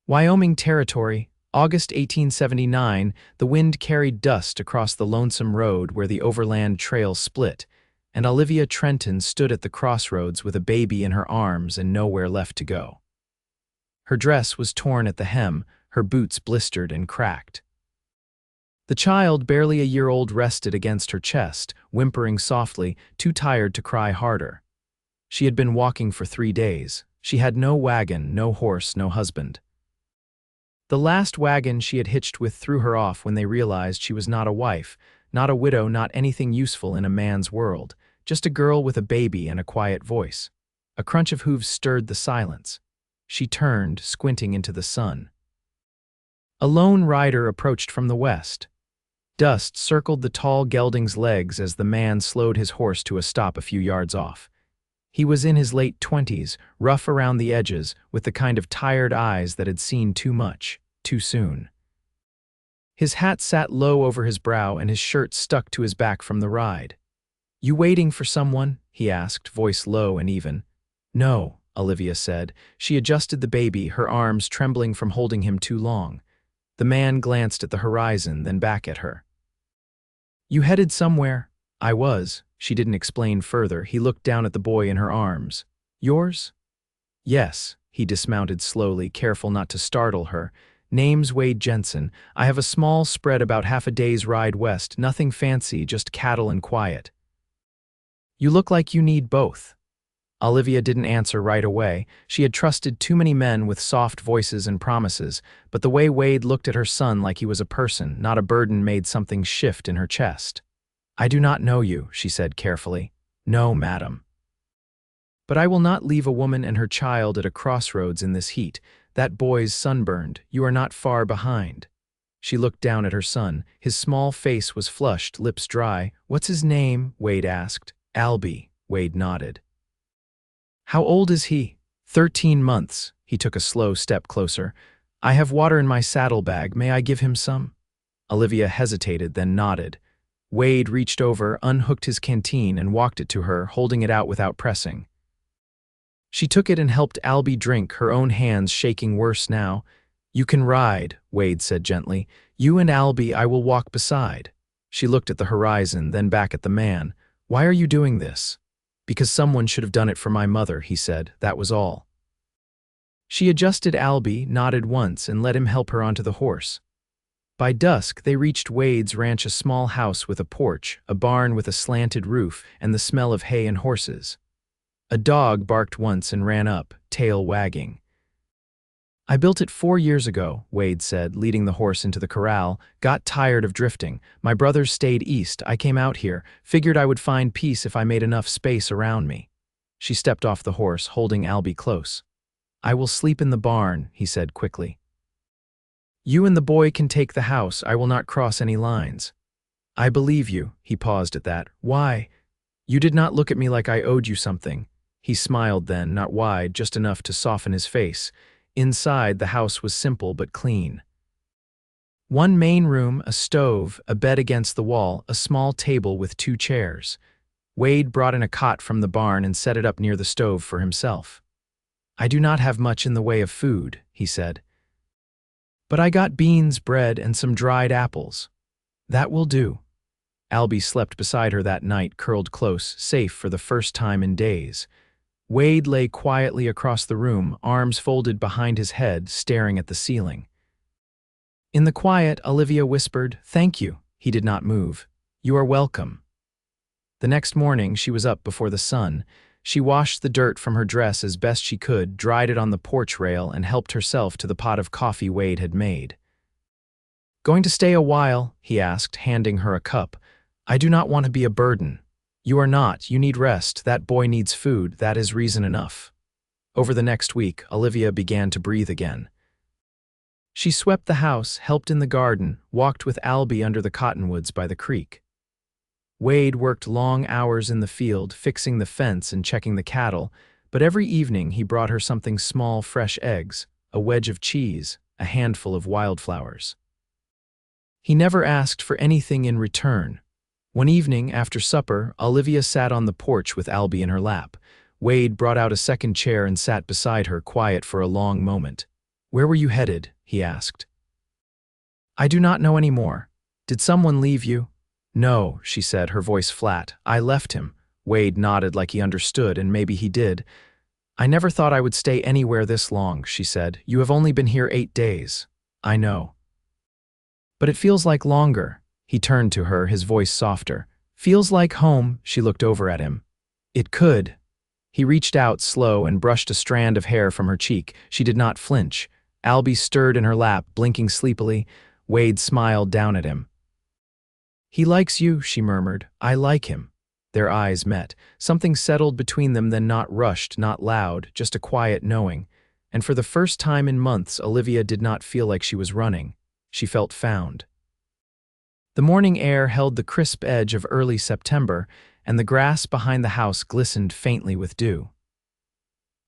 Wyoming Territory, August 1879, the wind carried dust across the lonesome road where the overland trail split, and Olivia Trenton stood at the crossroads with a baby in her arms and nowhere left to go. Her dress was torn at the hem, her boots blistered and cracked. The child, barely a year old, rested against her chest, whimpering softly, too tired to cry harder. She had been walking for 3 days. She had no wagon, no horse, no husband. The last wagon she had hitched with threw her off when they realized she was not a wife, not a widow, not anything useful in a man's world, just a girl with a baby and a quiet voice. A crunch of hooves stirred the silence. She turned, squinting into the sun. A lone rider approached from the west. Dust circled the tall gelding's legs as the man slowed his horse to a stop a few yards off. He was in his late 20s, rough around the edges, with the kind of tired eyes that had seen too much, too soon. His hat sat low over his brow and his shirt stuck to his back from the ride. "You waiting for someone?" he asked, voice low and even. "No," Olivia said. She adjusted the baby, her arms trembling from holding him too long. The man glanced at the horizon, then back at her. "You headed somewhere?" "I was." She didn't explain further. He looked down at the boy in her arms. "Yours?" "Yes." He dismounted slowly, careful not to startle her. "Name's Wade Jensen. I have a small spread about half a day's ride west. Nothing fancy, just cattle and quiet." "You look like you need both." Olivia didn't answer right away. She had trusted too many men with soft voices and promises, but the way Wade looked at her son like he was a person, not a burden, made something shift in her chest. "I do not know you," she said carefully. "No, madam. But I will not leave a woman and her child at a crossroads in this heat. That boy's sunburned. You are not far behind." She looked down at her son. His small face was flushed, lips dry. "What's his name?" Wade asked. "Albie." Wade nodded. "How old is he?" 13 months. He took a slow step closer. "I have water in my saddlebag. May I give him some?" Olivia hesitated, then nodded. Wade reached over, unhooked his canteen, and walked it to her, holding it out without pressing. She took it and helped Albie drink, her own hands shaking worse now. "You can ride," Wade said gently. "You and Albie I will walk beside." She looked at the horizon, then back at the man. "Why are you doing this?" "Because someone should have done it for my mother," he said. "That was all." She adjusted Albie, nodded once, and let him help her onto the horse. By dusk, they reached Wade's ranch, a small house with a porch, a barn with a slanted roof, and the smell of hay and horses. A dog barked once and ran up, tail wagging. "I built it 4 years ago," Wade said, leading the horse into the corral. "Got tired of drifting. My brothers stayed east. I came out here, figured I would find peace if I made enough space around me." She stepped off the horse, holding Albie close. "I will sleep in the barn," he said quickly. "You and the boy can take the house. I will not cross any lines." "I believe you." He paused at that. "Why? You did not look at me like I owed you something." He smiled then, not wide, just enough to soften his face. Inside, the house was simple but clean. One main room, a stove, a bed against the wall, a small table with 2 chairs. Wade brought in a cot from the barn and set it up near the stove for himself. "I do not have much in the way of food," he said. "But I got beans, bread, and some dried apples." "That will do." Albie slept beside her that night, curled close, safe for the first time in days. Wade lay quietly across the room, arms folded behind his head, staring at the ceiling. In the quiet, Olivia whispered, "Thank you." He did not move. "You are welcome." The next morning, she was up before the sun. She washed the dirt from her dress as best she could, dried it on the porch rail, and helped herself to the pot of coffee Wade had made. "Going to stay a while?" he asked, handing her a cup. "I do not want to be a burden." "You are not. You need rest. That boy needs food. That is reason enough." Over the next week, Olivia began to breathe again. She swept the house, helped in the garden, walked with Albie under the cottonwoods by the creek. Wade worked long hours in the field, fixing the fence and checking the cattle, but every evening he brought her something small, fresh eggs, a wedge of cheese, a handful of wildflowers. He never asked for anything in return. One evening, after supper, Olivia sat on the porch with Albie in her lap. Wade brought out a second chair and sat beside her, quiet for a long moment. "Where were you headed?" he asked. "I do not know anymore. Did someone leave you?" "No," she said, her voice flat. "I left him." Wade nodded like he understood, and maybe he did. "I never thought I would stay anywhere this long," she said. "You have only been here 8 days." "I know. But it feels like longer." He turned to her, his voice softer. "Feels like home." She looked over at him. "It could." He reached out, slow, and brushed a strand of hair from her cheek. She did not flinch. Albie stirred in her lap, blinking sleepily. Wade smiled down at him. "He likes you," she murmured. "I like him." Their eyes met. Something settled between them, then not rushed, not loud, just a quiet knowing. And for the first time in months, Olivia did not feel like she was running. She felt found. The morning air held the crisp edge of early September, and the grass behind the house glistened faintly with dew.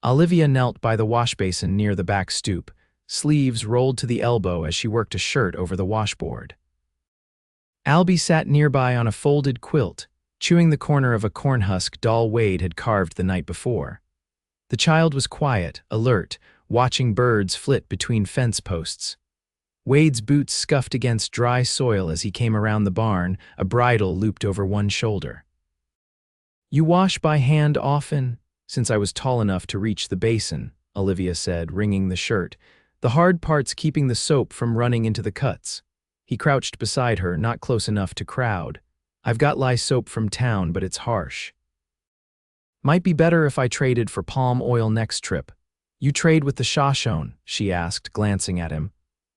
Olivia knelt by the washbasin near the back stoop, sleeves rolled to the elbow as she worked a shirt over the washboard. Albie sat nearby on a folded quilt, chewing the corner of a corn husk doll Wade had carved the night before. The child was quiet, alert, watching birds flit between fence posts. Wade's boots scuffed against dry soil as he came around the barn, a bridle looped over one shoulder. "You wash by hand often?" "Since I was tall enough to reach the basin," Olivia said, wringing the shirt, the hard parts keeping the soap from running into the cuts. He crouched beside her, not close enough to crowd. "I've got lye soap from town, but it's harsh. Might be better if I traded for palm oil next trip." "You trade with the Shoshone?" she asked, glancing at him.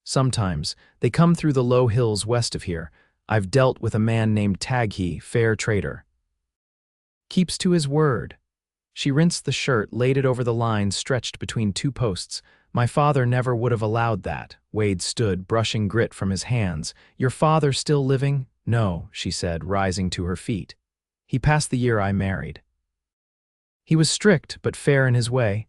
"Sometimes. They come through the low hills west of here. I've dealt with a man named Taghi, fair trader. Keeps to his word." She rinsed the shirt, laid it over the lines stretched between two posts. "My father never would have allowed that." Wade stood, brushing grit from his hands. "Your father still living?" "No," she said, rising to her feet. "He passed the year I married." "He was strict, but fair in his way."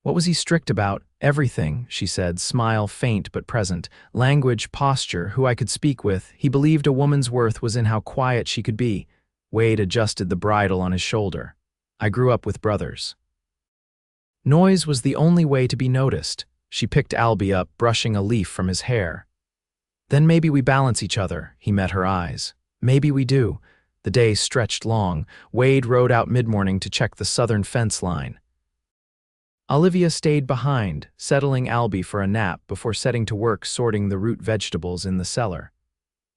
"What was he strict about?" "Everything," she said, smile faint but present. "Language, posture, who I could speak with. He believed a woman's worth was in how quiet she could be." Wade adjusted the bridle on his shoulder. "I grew up with brothers. Noise was the only way to be noticed." She picked Albie up, brushing a leaf from his hair. "Then maybe we balance each other." He met her eyes. "Maybe we do." The day stretched long. Wade rode out mid-morning to check the southern fence line. Olivia stayed behind, settling Albie for a nap before setting to work sorting the root vegetables in the cellar.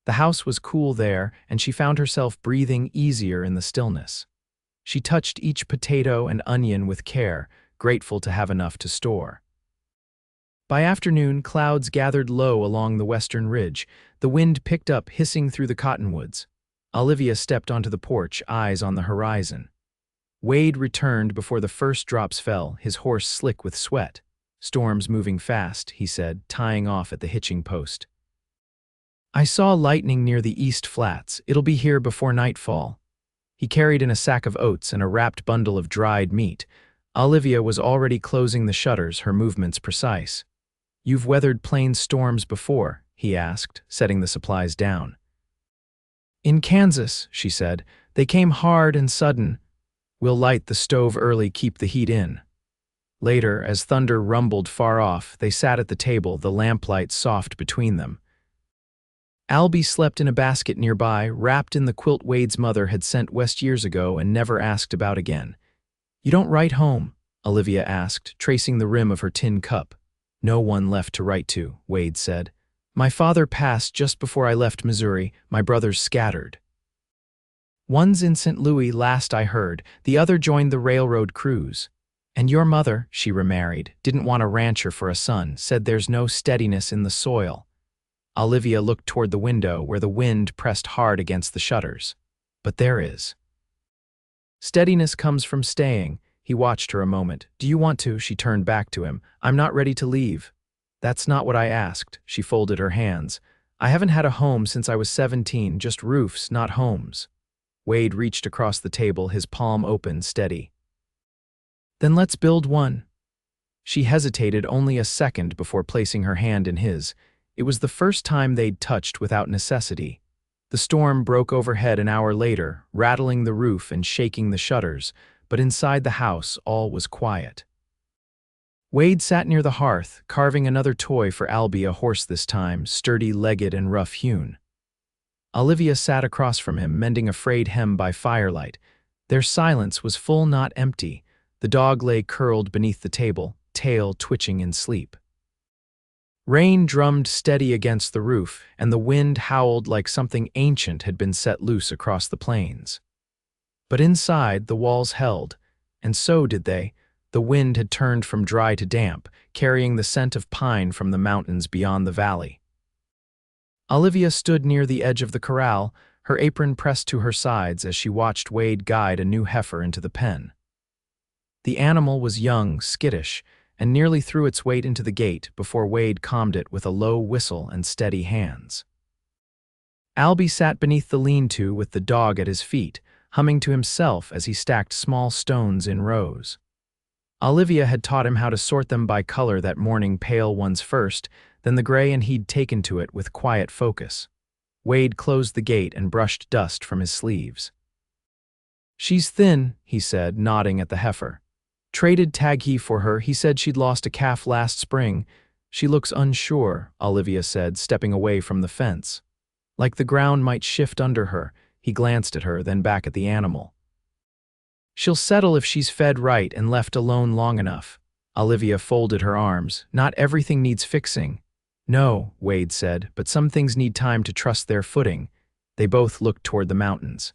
The house was cool there, and she found herself breathing easier in the stillness. She touched each potato and onion with care, grateful to have enough to store. By afternoon, clouds gathered low along the western ridge. The wind picked up, hissing through the cottonwoods. Olivia stepped onto the porch, eyes on the horizon. Wade returned before the first drops fell, his horse slick with sweat. "Storm's moving fast," he said, tying off at the hitching post. "I saw lightning near the east flats. It'll be here before nightfall." He carried in a sack of oats and a wrapped bundle of dried meat. Olivia was already closing the shutters, her movements precise. "You've weathered plain storms before?" he asked, setting the supplies down. "In Kansas," she said. "They came hard and sudden. We'll light the stove early, keep the heat in." Later, as thunder rumbled far off, they sat at the table, the lamplight soft between them. Albie slept in a basket nearby, wrapped in the quilt Wade's mother had sent west years ago and never asked about again. "You don't write home?" Olivia asked, tracing the rim of her tin cup. "No one left to write to," Wade said. "My father passed just before I left Missouri. My brothers scattered. One's in St. Louis, last I heard. The other joined the railroad crews. And your mother," she remarried, "didn't want a rancher for a son, said there's no steadiness in the soil." Olivia looked toward the window where the wind pressed hard against the shutters. "But there is. Steadiness comes from staying." He watched her a moment. "Do you want to?" She turned back to him. "I'm not ready to leave." "That's not what I asked." She folded her hands. "I haven't had a home since I was 17, just roofs, not homes." Wade reached across the table, his palm open, steady. "Then let's build one." She hesitated only a second before placing her hand in his. It was the first time they'd touched without necessity. The storm broke overhead an hour later, rattling the roof and shaking the shutters, but inside the house all was quiet. Wade sat near the hearth, carving another toy for Albie, a horse this time, sturdy-legged and rough-hewn. Olivia sat across from him, mending a frayed hem by firelight. Their silence was full, not empty. The dog lay curled beneath the table, tail twitching in sleep. Rain drummed steady against the roof, and the wind howled like something ancient had been set loose across the plains. But inside, the walls held, and so did they. The wind had turned from dry to damp, carrying the scent of pine from the mountains beyond the valley. Olivia stood near the edge of the corral, her apron pressed to her sides as she watched Wade guide a new heifer into the pen. The animal was young, skittish, and nearly threw its weight into the gate before Wade calmed it with a low whistle and steady hands. Albie sat beneath the lean-to with the dog at his feet, humming to himself as he stacked small stones in rows. Olivia had taught him how to sort them by color that morning, pale ones first, then the gray, and he'd taken to it with quiet focus. Wade closed the gate and brushed dust from his sleeves. "She's thin," he said, nodding at the heifer. "Traded Taghi for her. He said she'd lost a calf last spring. She looks unsure," Olivia said, stepping away from the fence. Like the ground might shift under her, he glanced at her, then back at the animal. "She'll settle if she's fed right and left alone long enough." Olivia folded her arms. "Not everything needs fixing." "No," Wade said, "but some things need time to trust their footing." They both looked toward the mountains.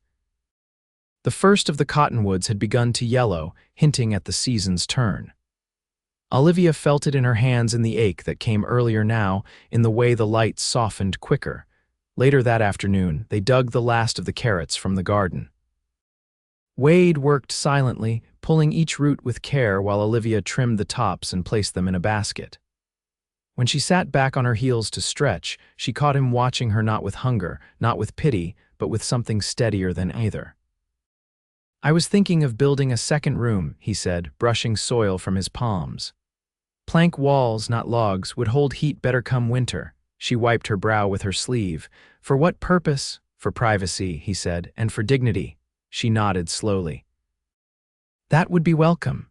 The first of the cottonwoods had begun to yellow, hinting at the season's turn. Olivia felt it in her hands, in the ache that came earlier now, in the way the light softened quicker. Later that afternoon, they dug the last of the carrots from the garden. Wade worked silently, pulling each root with care while Olivia trimmed the tops and placed them in a basket. When she sat back on her heels to stretch, she caught him watching her, not with hunger, not with pity, but with something steadier than either. "I was thinking of building a second room," he said, brushing soil from his palms. "Plank walls, not logs, would hold heat better come winter." She wiped her brow with her sleeve. "For what purpose?" "For privacy," he said, "and for dignity." She nodded slowly. "That would be welcome."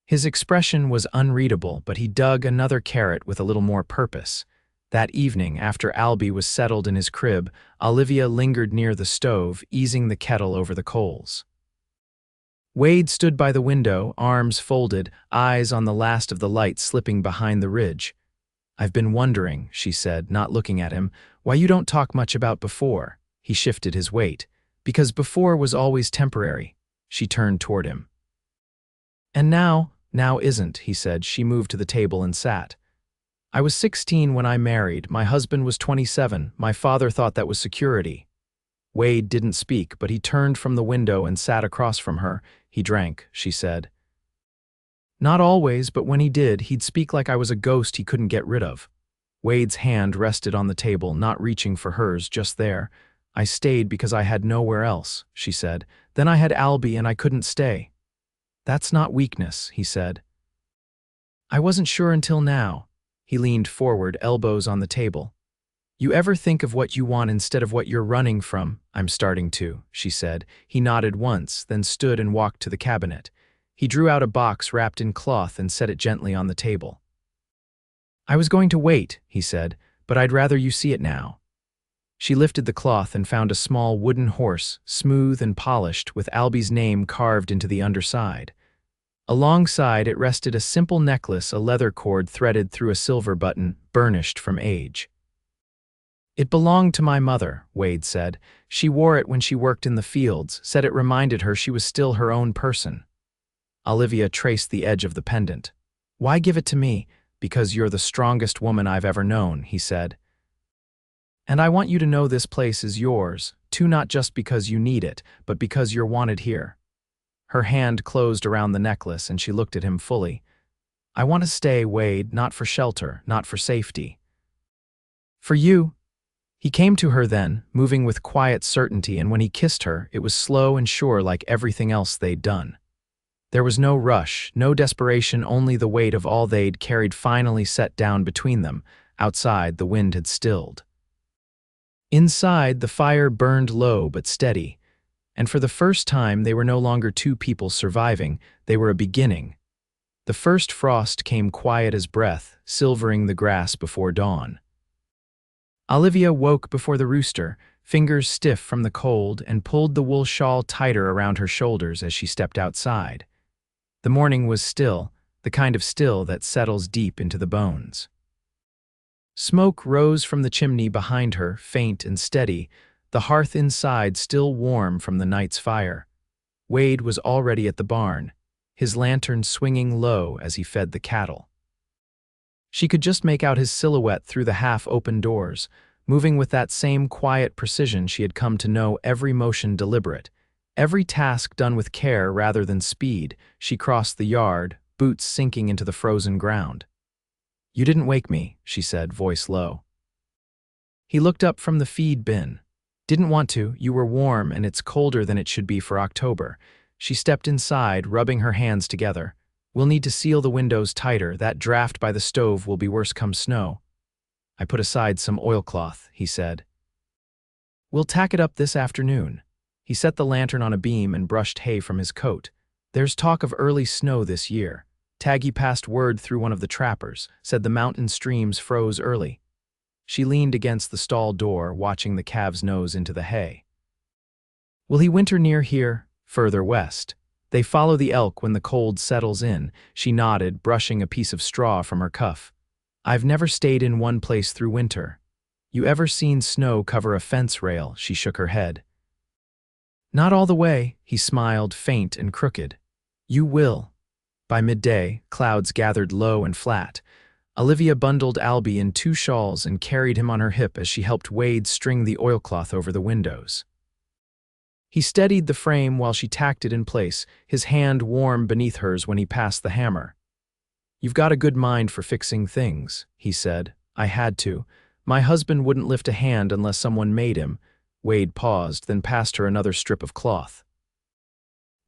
His expression was unreadable, but he dug another carrot with a little more purpose. That evening, after Albie was settled in his crib, Olivia lingered near the stove, easing the kettle over the coals. Wade stood by the window, arms folded, eyes on the last of the light slipping behind the ridge. "I've been wondering," she said, not looking at him, "why you don't talk much about before." He shifted his weight. "Because before was always temporary." She turned toward him. "And now isn't," he said. She moved to the table and sat. "I was 16 when I married. My husband was 27. My father thought that was security." Wade didn't speak, but he turned from the window and sat across from her. "He drank," she said. "Not always, but when he did, he'd speak like I was a ghost he couldn't get rid of." Wade's hand rested on the table, not reaching for hers, just there. "I stayed because I had nowhere else," she said. "Then I had Albie and I couldn't stay." "That's not weakness," he said. "I wasn't sure until now." He leaned forward, elbows on the table. "You ever think of what you want instead of what you're running from?" "I'm starting to," she said. He nodded once, then stood and walked to the cabinet. He drew out a box wrapped in cloth and set it gently on the table. "I was going to wait," he said, "but I'd rather you see it now." She lifted the cloth and found a small wooden horse, smooth and polished, with Albie's name carved into the underside. Alongside it rested a simple necklace, a leather cord threaded through a silver button, burnished from age. "It belonged to my mother," Wade said. "She wore it when she worked in the fields, said it reminded her she was still her own person." Olivia traced the edge of the pendant. "Why give it to me?" "Because you're the strongest woman I've ever known," he said. "And I want you to know this place is yours, too, not just because you need it, but because you're wanted here." Her hand closed around the necklace and she looked at him fully. "I want to stay, Wade, not for shelter, not for safety. For you." He came to her then, moving with quiet certainty, and when he kissed her, it was slow and sure, like everything else they'd done. There was no rush, no desperation, only the weight of all they'd carried finally set down between them. Outside, the wind had stilled. Inside, the fire burned low but steady, and for the first time they were no longer two people surviving, they were a beginning. The first frost came quiet as breath, silvering the grass before dawn. Olivia woke before the rooster, fingers stiff from the cold, and pulled the wool shawl tighter around her shoulders as she stepped outside. The morning was still, the kind of still that settles deep into the bones. Smoke rose from the chimney behind her, faint and steady, the hearth inside still warm from the night's fire. Wade was already at the barn, his lantern swinging low as he fed the cattle. She could just make out his silhouette through the half-open doors, moving with that same quiet precision she had come to know, every motion deliberate, every task done with care rather than speed. She crossed the yard, boots sinking into the frozen ground. "You didn't wake me," she said, voice low. He looked up from the feed bin. "Didn't want to, you were warm and it's colder than it should be for October." She stepped inside, rubbing her hands together. "We'll need to seal the windows tighter, that draft by the stove will be worse come snow." "I put aside some oilcloth," he said. "We'll tack it up this afternoon." He set the lantern on a beam and brushed hay from his coat. "There's talk of early snow this year. Taggy passed word through one of the trappers, said the mountain streams froze early." She leaned against the stall door, watching the calves nose into the hay. "Will he winter near here?" "Further west. They follow the elk when the cold settles in." She nodded, brushing a piece of straw from her cuff. "I've never stayed in one place through winter." "You ever seen snow cover a fence rail?" She shook her head. "Not all the way," he smiled, faint and crooked. "You will." By midday, clouds gathered low and flat. Olivia bundled Albie in 2 shawls and carried him on her hip as she helped Wade string the oilcloth over the windows. He steadied the frame while she tacked it in place, his hand warm beneath hers when he passed the hammer. "You've got a good mind for fixing things," he said. "I had to. My husband wouldn't lift a hand unless someone made him." Wade paused, then passed her another strip of cloth.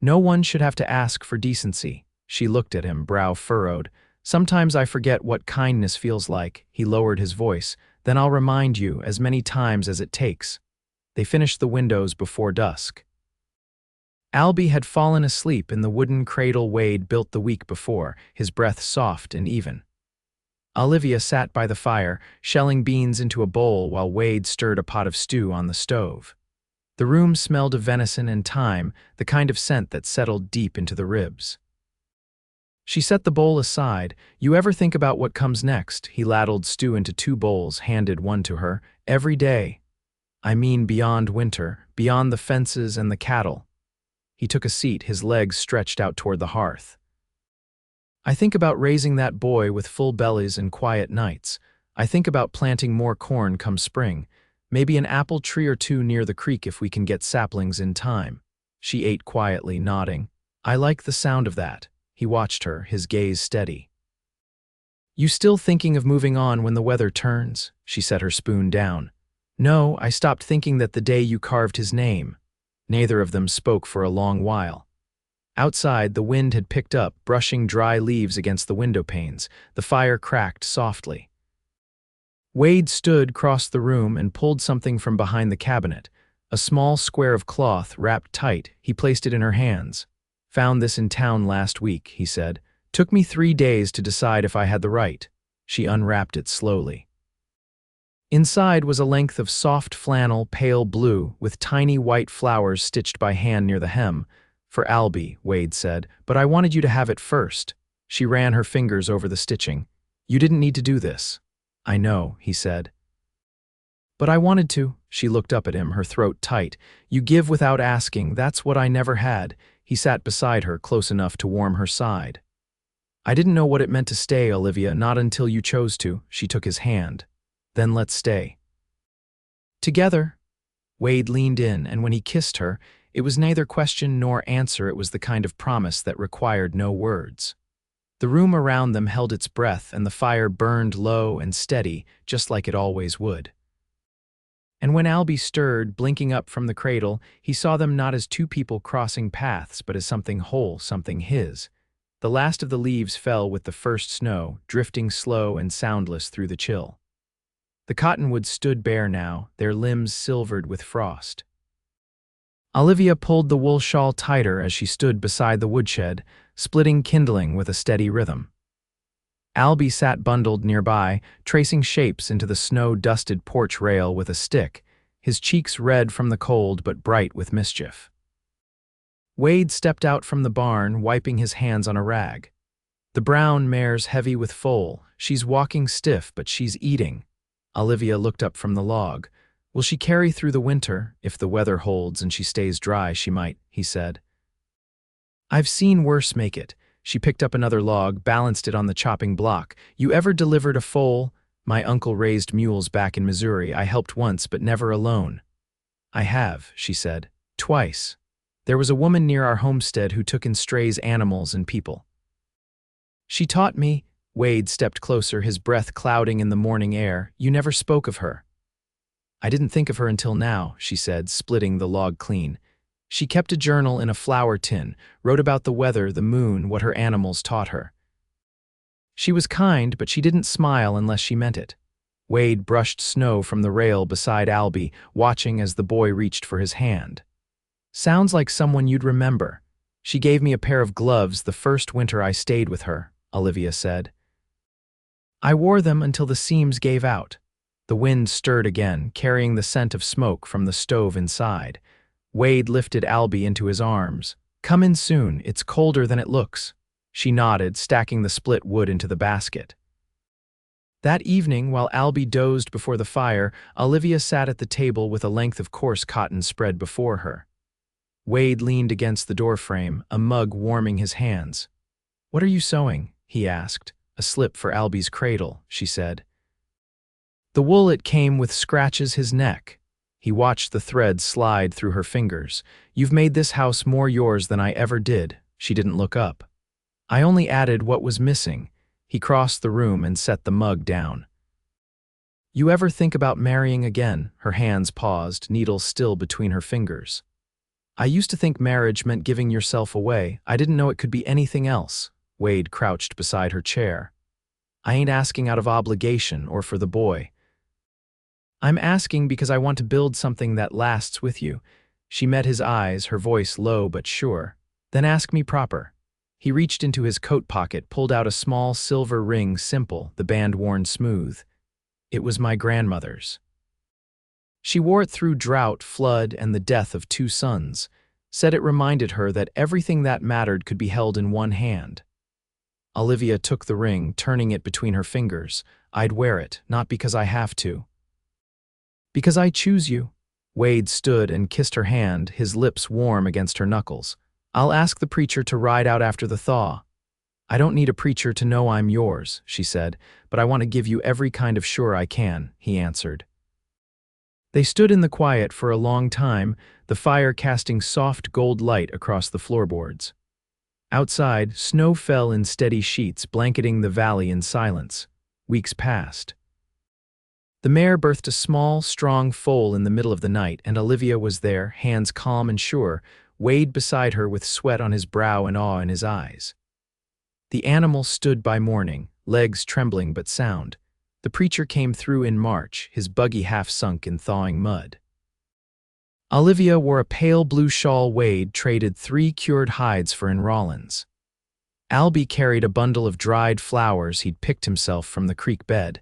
"No one should have to ask for decency." She looked at him, brow furrowed. "Sometimes I forget what kindness feels like." He lowered his voice. "Then I'll remind you as many times as it takes." They finished the windows before dusk. Albie had fallen asleep in the wooden cradle Wade built the week before, his breath soft and even. Olivia sat by the fire, shelling beans into a bowl while Wade stirred a pot of stew on the stove. The room smelled of venison and thyme, the kind of scent that settled deep into the ribs. She set the bowl aside. "You ever think about what comes next?" He ladled stew into 2 bowls, handed one to her. "Every day. I mean beyond winter, beyond the fences and the cattle." He took a seat, his legs stretched out toward the hearth. "I think about raising that boy with full bellies and quiet nights. I think about planting more corn come spring, maybe an apple tree or 2 near the creek if we can get saplings in time." She ate quietly, nodding. "I like the sound of that." He watched her, his gaze steady. "You still thinking of moving on when the weather turns?" She set her spoon down. "No, I stopped thinking that the day you carved his name." Neither of them spoke for a long while. Outside, the wind had picked up, brushing dry leaves against the window panes. The fire cracked softly. Wade stood across the room and pulled something from behind the cabinet. A small square of cloth wrapped tight. He placed it in her hands. "Found this in town last week," he said. "Took me 3 days to decide if I had the right." She unwrapped it slowly. Inside was a length of soft flannel, pale blue, with tiny white flowers stitched by hand near the hem. "For Albie," Wade said, "but I wanted you to have it first." She ran her fingers over the stitching. "You didn't need to do this." "I know," he said. "But I wanted to." She looked up at him, her throat tight. "You give without asking. That's what I never had." He sat beside her, close enough to warm her side. "I didn't know what it meant to stay, Olivia, not until you chose to." She took his hand. "Then let's stay." "Together?" Wade leaned in, and when he kissed her, it was neither question nor answer. It was the kind of promise that required no words. The room around them held its breath, and the fire burned low and steady, just like it always would. And when Albie stirred, blinking up from the cradle, he saw them not as 2 people crossing paths, but as something whole, something his. The last of the leaves fell with the first snow, drifting slow and soundless through the chill. The cottonwoods stood bare now, their limbs silvered with frost. Olivia pulled the wool shawl tighter as she stood beside the woodshed. splitting kindling with a steady rhythm. Albie sat bundled nearby, tracing shapes into the snow-dusted porch rail with a stick, his cheeks red from the cold but bright with mischief. Wade stepped out from the barn, wiping his hands on a rag. The brown mare's heavy with foal. She's walking stiff, but she's eating. Olivia looked up from the log. Will she carry through the winter? If the weather holds and she stays dry, she might, he said. I've seen worse make it. She picked up another log, balanced it on the chopping block. You ever delivered a foal? My uncle raised mules back in Missouri. I helped once, but never alone. I have, she said. Twice. There was a woman near our homestead who took in strays, animals, and people. She taught me. Wade stepped closer, his breath clouding in the morning air. You never spoke of her. I didn't think of her until now, she said, splitting the log clean. She kept a journal in a flour tin, wrote about the weather, the moon, what her animals taught her. She was kind, but she didn't smile unless she meant it. Wade brushed snow from the rail beside Albie, watching as the boy reached for his hand. Sounds like someone you'd remember. She gave me a pair of gloves the first winter I stayed with her, Olivia said. I wore them until the seams gave out. The wind stirred again, carrying the scent of smoke from the stove inside. Wade lifted Albie into his arms. Come in soon, it's colder than it looks. She nodded, stacking the split wood into the basket. That evening, while Albie dozed before the fire, Olivia sat at the table with a length of coarse cotton spread before her. Wade leaned against the doorframe, a mug warming his hands. What are you sewing? He asked. A slip for Albie's cradle, she said. The wool it came with scratches his neck. He watched the thread slide through her fingers. You've made this house more yours than I ever did. She didn't look up. I only added what was missing. He crossed the room and set the mug down. You ever think about marrying again? Her hands paused, needles still between her fingers. I used to think marriage meant giving yourself away. I didn't know it could be anything else. Wade crouched beside her chair. I ain't asking out of obligation or for the boy. I'm asking because I want to build something that lasts with you. She met his eyes, her voice low but sure. Then ask me proper. He reached into his coat pocket, pulled out a small silver ring, simple, the band worn smooth. It was my grandmother's. She wore it through drought, flood, and the death of 2 sons, said it reminded her that everything that mattered could be held in one hand. Olivia took the ring, turning it between her fingers. I'd wear it, not because I have to. Because I choose you. Wade stood and kissed her hand, his lips warm against her knuckles. I'll ask the preacher to ride out after the thaw. I don't need a preacher to know I'm yours, she said, but I want to give you every kind of sure I can, he answered. They stood in the quiet for a long time, the fire casting soft gold light across the floorboards. Outside, snow fell in steady sheets, blanketing the valley in silence. Weeks passed. The mare birthed a small, strong foal in the middle of the night, and Olivia was there, hands calm and sure, Wade beside her with sweat on his brow and awe in his eyes. The animal stood by morning, legs trembling but sound. The preacher came through in March, his buggy half sunk in thawing mud. Olivia wore a pale blue shawl. Wade traded 3 cured hides for in Rollins. Albie carried a bundle of dried flowers he'd picked himself from the creek bed.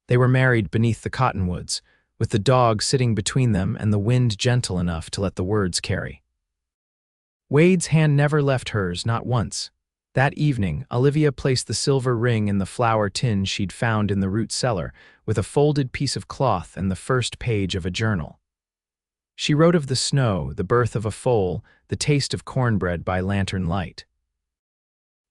They were married beneath the cottonwoods, with the dog sitting between them and the wind gentle enough to let the words carry. Wade's hand never left hers, not once. That evening, Olivia placed the silver ring in the flour tin she'd found in the root cellar, with a folded piece of cloth and the first page of a journal. She wrote of the snow, the birth of a foal, the taste of cornbread by lantern light.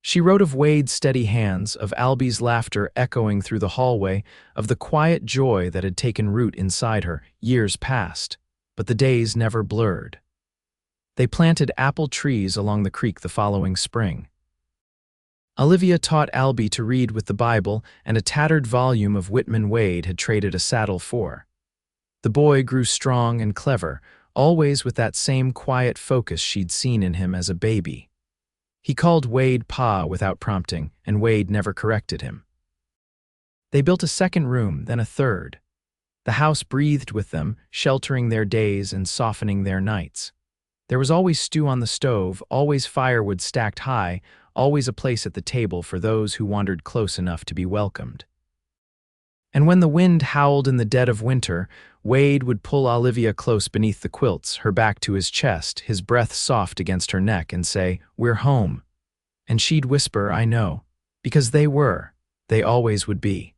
She wrote of Wade's steady hands, of Albie's laughter echoing through the hallway, of the quiet joy that had taken root inside her. Years passed, but the days never blurred. They planted apple trees along the creek the following spring. Olivia taught Albie to read with the Bible, and a tattered volume of Whitman Wade had traded a saddle for. The boy grew strong and clever, always with that same quiet focus she'd seen in him as a baby. He called Wade Pa without prompting, and Wade never corrected him. They built a second room, then a third. The house breathed with them, sheltering their days and softening their nights. There was always stew on the stove, always firewood stacked high, always a place at the table for those who wandered close enough to be welcomed. And when the wind howled in the dead of winter, Wade would pull Olivia close beneath the quilts, her back to his chest, his breath soft against her neck, and say, "We're home." And she'd whisper, "I know," because they were. They always would be.